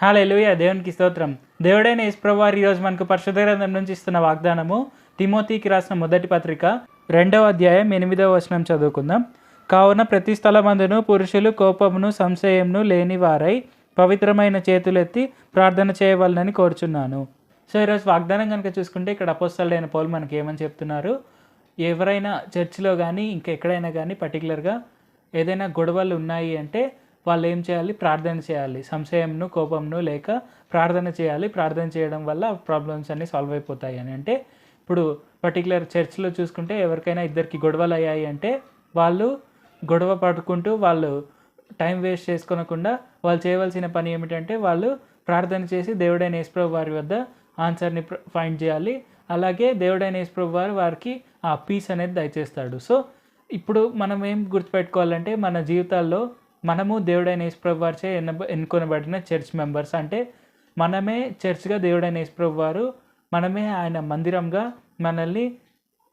హల్లెలూయా. దేవునికి స్తోత్రం. దేవుడైన యేసుప్రభువారు ఈరోజు మనకు పరిశుద్ధ గ్రంథం నుంచి ఇస్తున్న వాగ్దానము తిమోతికి రాసిన మొదటి పత్రిక 2వ అధ్యాయం 8వ వచనం చదువుకుందాం. కావున ప్రతి స్థలమందును పురుషులు కోపమును సంశయమును లేని వారై పవిత్రమైన చేతులెత్తి ప్రార్థన చేయవలనని కోరుచున్నాను. సో ఈరోజు వాగ్దానం కనుక చూసుకుంటే ఇక్కడ అపోస్తలుడైన పౌలు మనకి ఏమని చెప్తున్నారు, ఎవరైనా చర్చిలో కానీ ఇంకెక్కడైనా కానీ పర్టికులర్గా ఏదైనా గొడవలు ఉన్నాయి అంటే వాళ్ళు ఏం చేయాలి? ప్రార్థన చేయాలి. సంశయంను కోపంను లేక ప్రార్థన చేయాలి. ప్రార్థన చేయడం వల్ల ప్రాబ్లమ్స్ అన్నీ సాల్వ్ అయిపోతాయి అని. అంటే ఇప్పుడు పర్టికులర్ చర్చ్లో చూసుకుంటే ఎవరికైనా ఇద్దరికి గొడవలు అయ్యాయి అంటే వాళ్ళు గొడవ పడుకుంటూ వాళ్ళు టైం వేస్ట్ చేసుకోనకుండా వాళ్ళు చేయవలసిన పని ఏమిటంటే వాళ్ళు ప్రార్థన చేసి దేవుడైన యేసుప్రభు వారి వద్ద ఆన్సర్ని ఫైండ్ చేయాలి. అలాగే దేవుడైన యేసుప్రభు వారు వారికి ఆ పీస్ అనేది దయచేస్తాడు. సో ఇప్పుడు మనం ఏం గుర్తుపెట్టుకోవాలంటే మన జీవితాల్లో మనము దేవుడైన యేసుప్రభు వారిచే ఎన్నుకొనబడిన చర్చ్ మెంబర్స్. అంటే మనమే చర్చ్గా దేవుడైన యేసుప్రభు వారు మనమే ఆయన మందిరంగా మనల్ని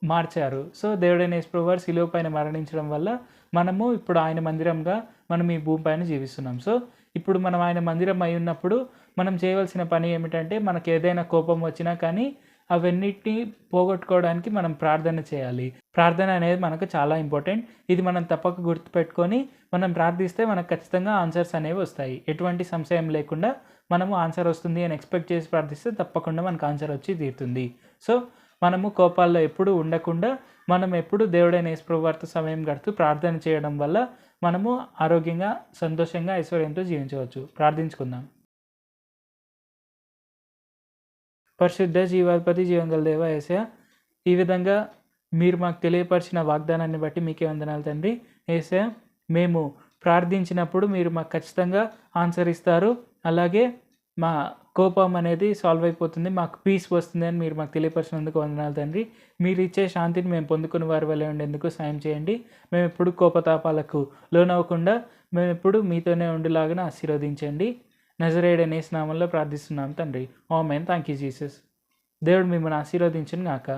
మార్చారు. సో దేవుడైన యేసుప్రభు వారు శిలువ పైన మరణించడం వల్ల మనము ఇప్పుడు ఆయన మందిరంగా మనం ఈ భూమి పైన జీవిస్తున్నాం. సో ఇప్పుడు మనం ఆయన మందిరం అయి ఉన్నప్పుడు మనం చేయవలసిన పని ఏమిటంటే మనకు ఏదైనా కోపం వచ్చినా కానీ అవన్నిటిని పోగొట్టుకోవడానికి మనం ప్రార్థన చేయాలి. ప్రార్థన అనేది మనకు చాలా ఇంపార్టెంట్. ఇది మనం తప్పక గుర్తుపెట్టుకొని మనం ప్రార్థిస్తే మనకు ఖచ్చితంగా ఆన్సర్స్ అనేవి వస్తాయి. ఎటువంటి సంశయం లేకుండా మనము ఆన్సర్ వస్తుంది అని ఎక్స్పెక్ట్ చేసి ప్రార్థిస్తే తప్పకుండా మనకు ఆన్సర్ వచ్చి తీరుతుంది. సో మనము కోపాల్లో ఎప్పుడూ ఉండకుండా మనం ఎప్పుడు దేవుడైన యేసుప్రభు వారితో సమయం గడుపుతూ ప్రార్థన చేయడం వల్ల మనము ఆరోగ్యంగా, సంతోషంగా, ఐశ్వర్యంతో జీవించవచ్చు. ప్రార్థించుకుందాం. పరిశుద్ధ జీవాధిపతి జీవంగల దేవ యేసయ్య, ఈ విధంగా మీరు మాకు తెలియపరిచిన వాగ్దానాన్ని బట్టి మీకే వందనాలు తండ్రి. యేసయ్య, మేము ప్రార్థించినప్పుడు మీరు మాకు ఖచ్చితంగా ఆన్సర్ ఇస్తారు. అలాగే మా కోపం అనేది సాల్వ్ అయిపోతుంది, మాకు పీస్ వస్తుంది అని మీరు మాకు తెలియపరిచినందుకు వందనాలు తండ్రి. మీరు ఇచ్చే శాంతిని మేము పొందుకుని వారి వల్ల ఉండేందుకు సాయం చేయండి. మేము ఎప్పుడు కోపతాపాలకు లోనవ్వకుండా మేము ఎప్పుడు మీతోనే ఉండేలాగా ఆశీర్వదించండి. నజరేయుడైన యేసు నామములో ప్రార్థిస్తున్నాం తండ్రి. ఆమేన్. Thank you Jesus. దేవుడు మిమ్మల్ని ఆశీర్వదించును గాక.